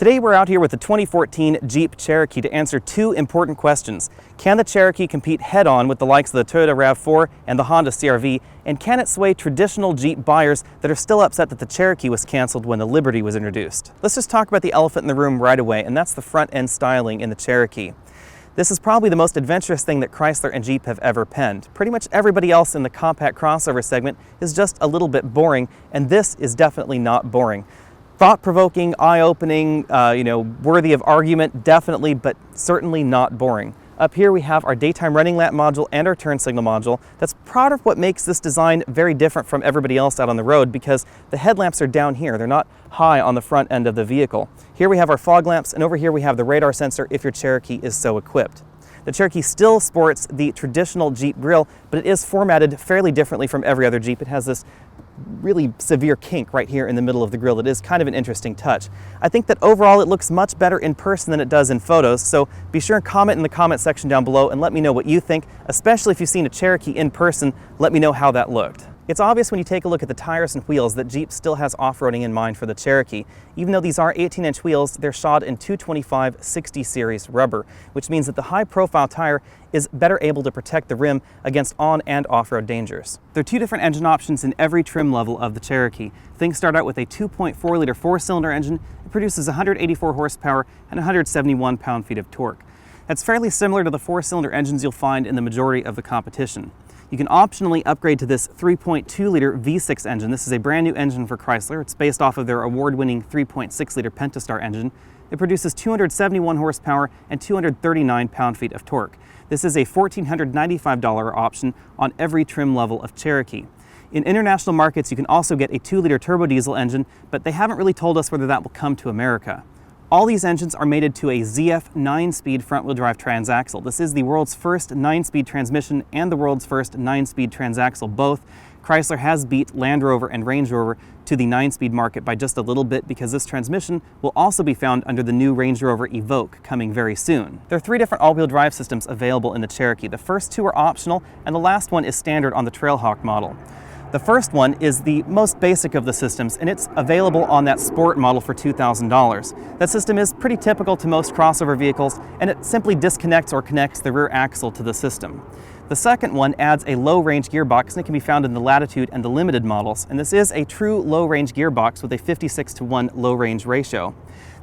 Today we're out here with the 2014 Jeep Cherokee to answer two important questions. Can the Cherokee compete head-on with the likes of the Toyota RAV4 and the Honda CR-V? And can it sway traditional Jeep buyers that are still upset that the Cherokee was canceled when the Liberty was introduced? Let's just talk about the elephant in the room right away, and that's the front-end styling in the Cherokee. This is probably the most adventurous thing that Chrysler and Jeep have ever penned. Pretty much everybody else in the compact crossover segment is just a little bit boring, and this is definitely not boring. Thought-provoking, eye-opening, worthy of argument, definitely, but certainly not boring. Up here we have our daytime running lamp module and our turn signal module. That's part of what makes this design very different from everybody else out on the road, because the headlamps are down here. They're not high on the front end of the vehicle. Here we have our fog lamps, and over here we have the radar sensor if your Cherokee is so equipped. The Cherokee still sports the traditional Jeep grille, but it is formatted fairly differently from every other Jeep. It has this really severe kink right here in the middle of the grille. It is kind of an interesting touch. I think that overall it looks much better in person than it does in photos, so be sure and comment in the comment section down below and let me know what you think, especially if you've seen a Cherokee in person. Let me know how that looked. It's obvious when you take a look at the tires and wheels that Jeep still has off-roading in mind for the Cherokee. Even though these are 18-inch wheels, they're shod in 225/60 series rubber, which means that the high-profile tire is better able to protect the rim against on- and off-road dangers. There are two different engine options in every trim level of the Cherokee. Things start out with a 2.4-liter four-cylinder engine. It produces 184 horsepower and 171 pound-feet of torque. That's fairly similar to the four-cylinder engines you'll find in the majority of the competition. You can optionally upgrade to this 3.2-liter V6 engine. This is a brand new engine for Chrysler. It's based off of their award-winning 3.6-liter Pentastar engine. It produces 271 horsepower and 239 pound-feet of torque. This is a $1,495 option on every trim level of Cherokee. In international markets, you can also get a 2-liter turbo diesel engine, but they haven't really told us whether that will come to America. All these engines are mated to a ZF 9-speed front-wheel drive transaxle. This is the world's first 9-speed transmission and the world's first 9-speed transaxle both. Chrysler has beat Land Rover and Range Rover to the 9-speed market by just a little bit, because this transmission will also be found under the new Range Rover Evoque coming very soon. There are three different all-wheel drive systems available in the Cherokee. The first two are optional, and the last one is standard on the Trailhawk model. The first one is the most basic of the systems, and it's available on that Sport model for $2,000. That system is pretty typical to most crossover vehicles, and it simply disconnects or connects the rear axle to the system. The second one adds a low-range gearbox, and it can be found in the Latitude and the Limited models, and this is a true low-range gearbox with a 56:1 low-range ratio.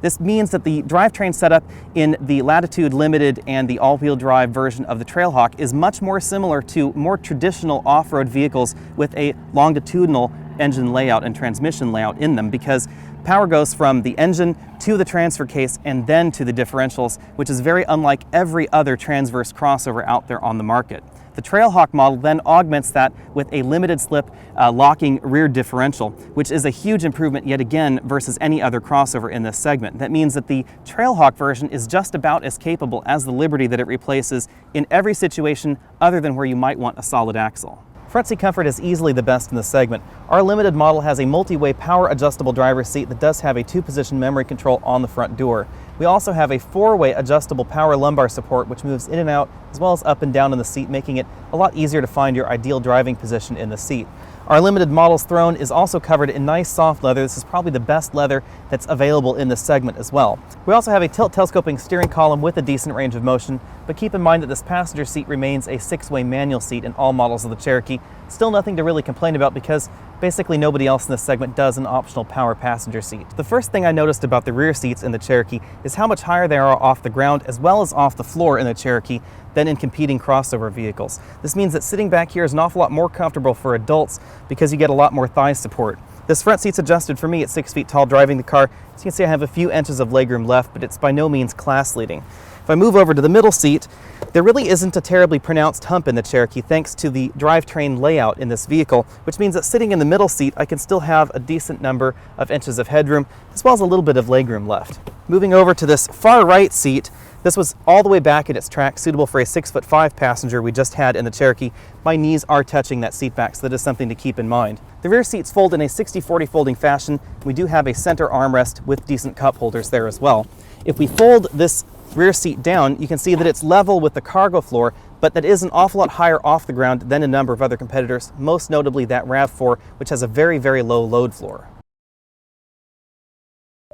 This means that the drivetrain setup in the Latitude, Limited, and the all-wheel drive version of the Trailhawk is much more similar to more traditional off-road vehicles with a longitudinal engine layout and transmission layout in them, because power goes from the engine to the transfer case and then to the differentials, which is very unlike every other transverse crossover out there on the market. The Trailhawk model then augments that with a limited slip locking rear differential, which is a huge improvement yet again versus any other crossover in this segment. That means that the Trailhawk version is just about as capable as the Liberty that it replaces in every situation other than where you might want a solid axle. Front seat comfort is easily the best in the segment. Our Limited model has a multi-way power adjustable driver's seat that does have a 2-position memory control on the front door. We also have a 4-way adjustable power lumbar support, which moves in and out as well as up and down in the seat, making it a lot easier to find your ideal driving position in the seat. Our Limited model's throne is also covered in nice soft leather. This is probably the best leather that's available in this segment as well. We also have a tilt-telescoping steering column with a decent range of motion, but keep in mind that this passenger seat remains a 6-way manual seat in all models of the Cherokee. Still nothing to really complain about, because basically nobody else in this segment does an optional power passenger seat. The first thing I noticed about the rear seats in the Cherokee is how much higher they are off the ground as well as off the floor in the Cherokee than in competing crossover vehicles. This means that sitting back here is an awful lot more comfortable for adults because you get a lot more thigh support. This front seat's adjusted for me at 6 feet tall driving the car. As you can see, I have a few inches of legroom left, but it's by no means class leading. If I move over to the middle seat, there really isn't a terribly pronounced hump in the Cherokee thanks to the drivetrain layout in this vehicle, which means that sitting in the middle seat, I can still have a decent number of inches of headroom as well as a little bit of legroom left. Moving over to this far right seat, this was all the way back in its track, suitable for a 6'5" passenger we just had in the Cherokee. My knees are touching that seat back, so that is something to keep in mind. The rear seats fold in a 60/40 folding fashion. We do have a center armrest with decent cup holders there as well. If we fold this rear seat down, you can see that it's level with the cargo floor, but that is an awful lot higher off the ground than a number of other competitors, most notably that RAV4, which has a very, very low load floor.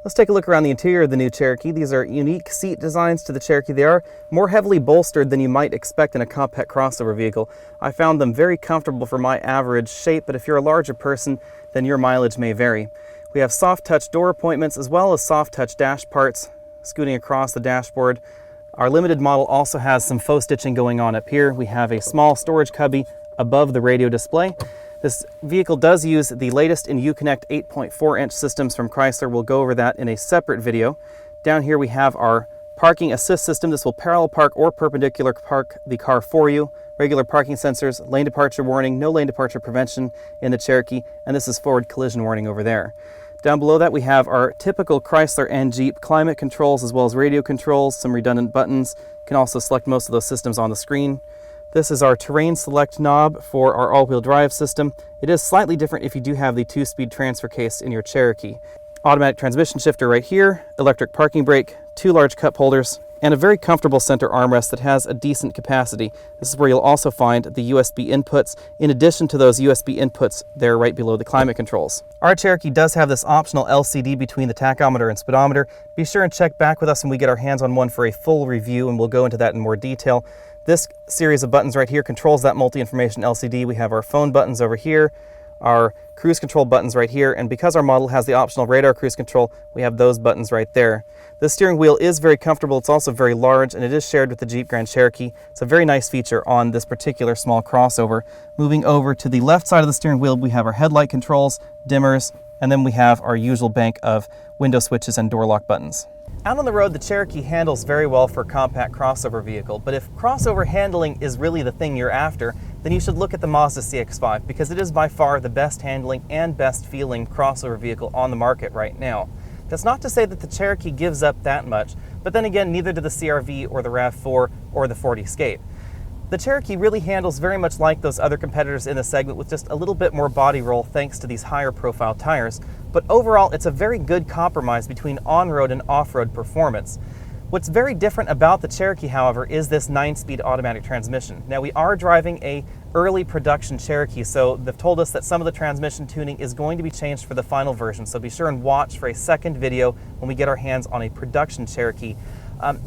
Let's take a look around the interior of the new Cherokee. These are unique seat designs to the Cherokee. They are more heavily bolstered than you might expect in a compact crossover vehicle. I found them very comfortable for my average shape, but if you're a larger person, then your mileage may vary. We have soft touch door appointments as well as soft touch dash parts scooting across the dashboard. Our limited model also has some faux stitching going on up here. We have a small storage cubby above the radio display. This vehicle does use the latest in Uconnect 8.4-inch systems from Chrysler. We'll go over that in a separate video. Down here we have our parking assist system. This will parallel park or perpendicular park the car for you. Regular parking sensors, lane departure warning, no lane departure prevention in the Cherokee, and this is forward collision warning over there. Down below that we have our typical Chrysler and Jeep climate controls as well as radio controls, some redundant buttons. You can also select most of those systems on the screen. This is our terrain select knob for our all-wheel drive system. It is slightly different if you do have the 2-speed transfer case in your Cherokee. Automatic transmission shifter right here, electric parking brake, 2 large cup holders, and a very comfortable center armrest that has a decent capacity. This is where you'll also find the USB inputs. In addition to those USB inputs, they're right below the climate controls. Our Cherokee does have this optional LCD between the tachometer and speedometer. Be sure and check back with us when we get our hands on one for a full review, and we'll go into that in more detail. This series of buttons right here controls that multi-information LCD. We have our phone buttons over here, our cruise control buttons right here, and because our model has the optional radar cruise control, we have those buttons right there. The steering wheel is very comfortable. It's also very large, and it is shared with the Jeep Grand Cherokee. It's a very nice feature on this particular small crossover. Moving over to the left side of the steering wheel, we have our headlight controls, dimmers, and then we have our usual bank of window switches and door lock buttons. Out on the road, the Cherokee handles very well for a compact crossover vehicle, but if crossover handling is really the thing you're after, then you should look at the Mazda CX-5 because it is by far the best handling and best feeling crossover vehicle on the market right now. That's not to say that the Cherokee gives up that much, but then again, neither do the CR-V or the RAV4 or the Ford Escape. The Cherokee really handles very much like those other competitors in the segment with just a little bit more body roll thanks to these higher profile tires, but overall it's a very good compromise between on-road and off-road performance. What's very different about the Cherokee, however, is this 9-speed automatic transmission. Now we are driving a early production Cherokee, so they've told us that some of the transmission tuning is going to be changed for the final version, so be sure and watch for a second video when we get our hands on a production Cherokee.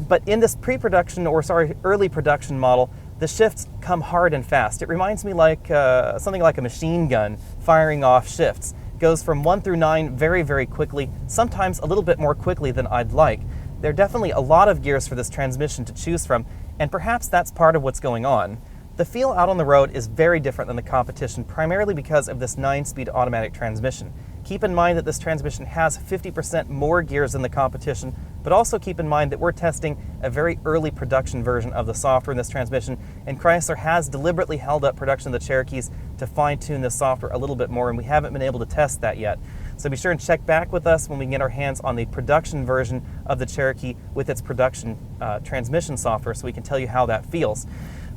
But in this early production model, the shifts come hard and fast. It reminds me like something like a machine gun firing off shifts. It goes from 1 through 9 very, very quickly, sometimes a little bit more quickly than I'd like. There are definitely a lot of gears for this transmission to choose from, and perhaps that's part of what's going on. The feel out on the road is very different than the competition, primarily because of this 9-speed automatic transmission. Keep in mind that this transmission has 50% more gears than the competition, but also keep in mind that we're testing a very early production version of the software in this transmission, and Chrysler has deliberately held up production of the Cherokees to fine-tune this software a little bit more, and we haven't been able to test that yet. So be sure and check back with us when we get our hands on the production version of the Cherokee with its production transmission software so we can tell you how that feels.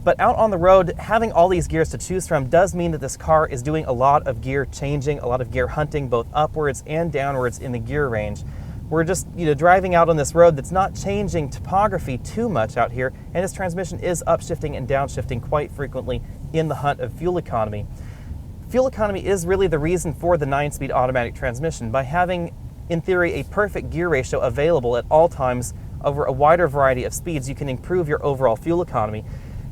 But out on the road, having all these gears to choose from does mean that this car is doing a lot of gear changing, a lot of gear hunting, both upwards and downwards in the gear range. We're just driving out on this road that's not changing topography too much out here, and this transmission is upshifting and downshifting quite frequently in the hunt of fuel economy. Fuel economy is really the reason for the 9-speed automatic transmission. By having, in theory, a perfect gear ratio available at all times over a wider variety of speeds, you can improve your overall fuel economy.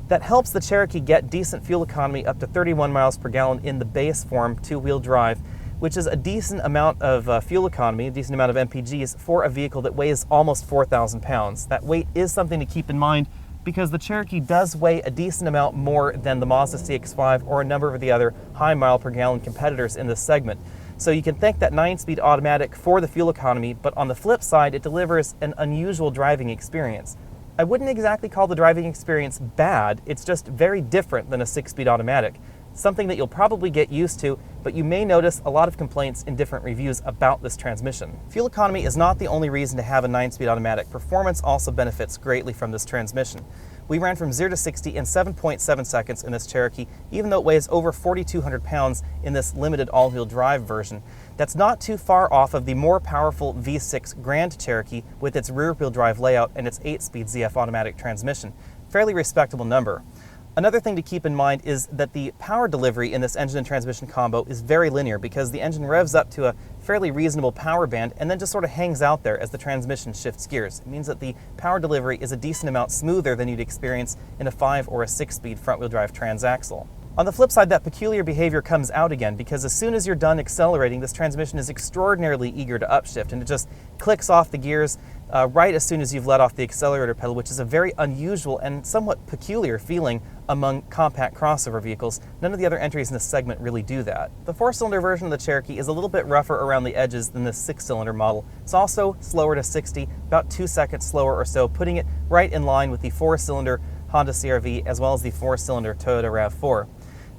That helps the Cherokee get decent fuel economy up to 31 miles per gallon in the base form 2-wheel drive, which is a decent amount of fuel economy, a decent amount of MPGs for a vehicle that weighs almost 4,000 pounds. That weight is something to keep in mind because the Cherokee does weigh a decent amount more than the Mazda CX-5 or a number of the other high mile per gallon competitors in this segment. So you can thank that 9-speed automatic for the fuel economy, but on the flip side, it delivers an unusual driving experience. I wouldn't exactly call the driving experience bad, it's just very different than a 6-speed automatic. Something that you'll probably get used to, but you may notice a lot of complaints in different reviews about this transmission. Fuel economy is not the only reason to have a 9-speed automatic. Performance also benefits greatly from this transmission. We ran from 0 to 60 in 7.7 seconds in this Cherokee, even though it weighs over 4,200 pounds in this limited all-wheel drive version. That's not too far off of the more powerful V6 Grand Cherokee with its rear-wheel drive layout and its 8-speed ZF automatic transmission. Fairly respectable number. Another thing to keep in mind is that the power delivery in this engine and transmission combo is very linear because the engine revs up to a fairly reasonable power band and then just sort of hangs out there as the transmission shifts gears. It means that the power delivery is a decent amount smoother than you'd experience in a 5 or a 6-speed front-wheel drive transaxle. On the flip side, that peculiar behavior comes out again because as soon as you're done accelerating, this transmission is extraordinarily eager to upshift, and it just clicks off the gears right as soon as you've let off the accelerator pedal, which is a very unusual and somewhat peculiar feeling among compact crossover vehicles. None of the other entries in this segment really do that. The 4-cylinder version of the Cherokee is a little bit rougher around the edges than the 6-cylinder model. It's also slower to 60, about 2 seconds slower or so, putting it right in line with the 4-cylinder Honda CR-V as well as the 4-cylinder Toyota RAV4.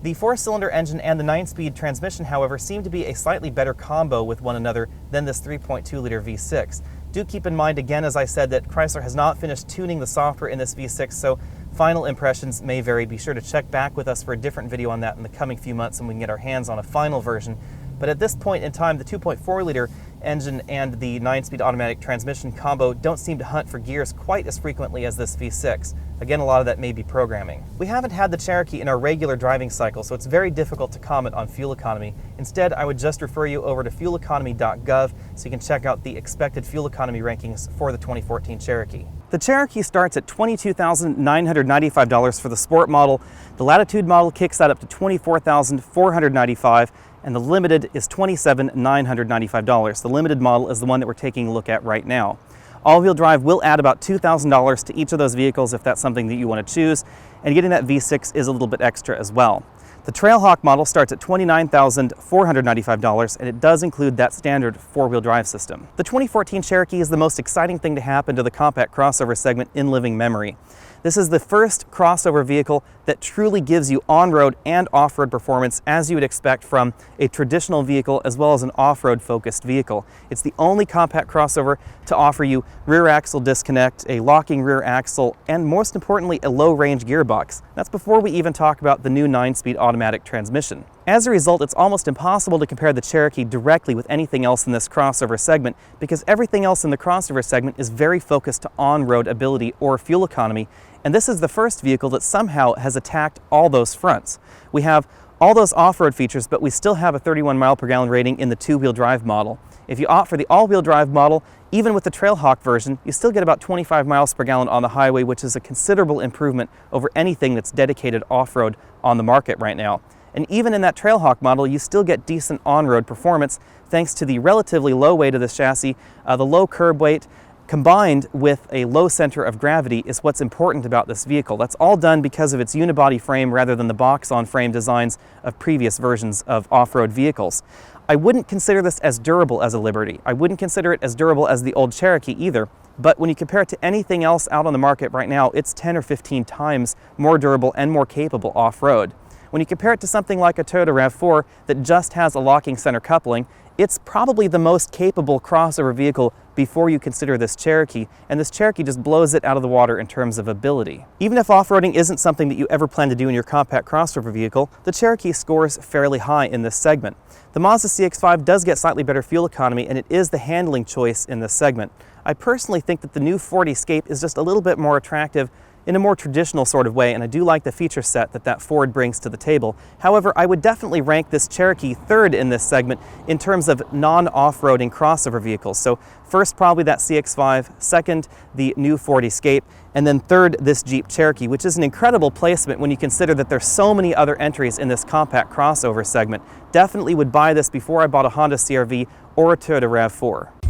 The 4-cylinder engine and the 9-speed transmission, however, seem to be a slightly better combo with one another than this 3.2-liter V6. Do keep in mind, again, as I said, that Chrysler has not finished tuning the software in this V6, so final impressions may vary. Be sure to check back with us for a different video on that in the coming few months when we can get our hands on a final version. But at this point in time, the 2.4-liter engine and the 9-speed automatic transmission combo don't seem to hunt for gears quite as frequently as this V6. Again, a lot of that may be programming. We haven't had the Cherokee in our regular driving cycle, so it's very difficult to comment on fuel economy. Instead, I would just refer you over to fueleconomy.gov so you can check out the expected fuel economy rankings for the 2014 Cherokee. The Cherokee starts at $22,995 for the Sport model. The Latitude model kicks that up to $24,495, and the Limited is $27,995. The Limited model is the one that we're taking a look at right now. All-wheel drive will add about $2,000 to each of those vehicles if that's something that you want to choose, and getting that V6 is a little bit extra as well. The Trailhawk model starts at $29,495, and it does include that standard 4-wheel drive system. The 2014 Cherokee is the most exciting thing to happen to the compact crossover segment in living memory. This is the first crossover vehicle that truly gives you on-road and off-road performance as you would expect from a traditional vehicle as well as an off-road focused vehicle. It's the only compact crossover to offer you rear axle disconnect, a locking rear axle, and most importantly, a low-range gearbox. That's before we even talk about the new 9-speed automatic transmission. As a result, it's almost impossible to compare the Cherokee directly with anything else in this crossover segment because everything else in the crossover segment is very focused to on-road ability or fuel economy, and this is the first vehicle that somehow has attacked all those fronts. We have all those off-road features, but we still have a 31 mile per gallon rating in the 2-wheel drive model. If you opt for the all-wheel drive model, even with the Trailhawk version, you still get about 25 miles per gallon on the highway, which is a considerable improvement over anything that's dedicated off-road on the market right now. And even in that Trailhawk model, you still get decent on-road performance thanks to the relatively low weight of this chassis, the low curb weight, combined with a low center of gravity is what's important about this vehicle. That's all done because of its unibody frame rather than the box-on-frame designs of previous versions of off-road vehicles. I wouldn't consider this as durable as a Liberty. I wouldn't consider it as durable as the old Cherokee either, but when you compare it to anything else out on the market right now, it's 10 or 15 times more durable and more capable off-road. When you compare it to something like a Toyota RAV4 that just has a locking center coupling, it's probably the most capable crossover vehicle before you consider this Cherokee, and this Cherokee just blows it out of the water in terms of ability. Even if off-roading isn't something that you ever plan to do in your compact crossover vehicle, the Cherokee scores fairly high in this segment. The Mazda CX-5 does get slightly better fuel economy, and it is the handling choice in this segment. I personally think that the new Ford Escape is just a little bit more attractive in a more traditional sort of way, and I do like the feature set that Ford brings to the table. However, I would definitely rank this Cherokee third in this segment in terms of non-off-roading crossover vehicles. So first, probably that CX-5, second, the new Ford Escape, and then third, this Jeep Cherokee, which is an incredible placement when you consider that there's so many other entries in this compact crossover segment. Definitely would buy this before I bought a Honda CR-V or a Toyota RAV4.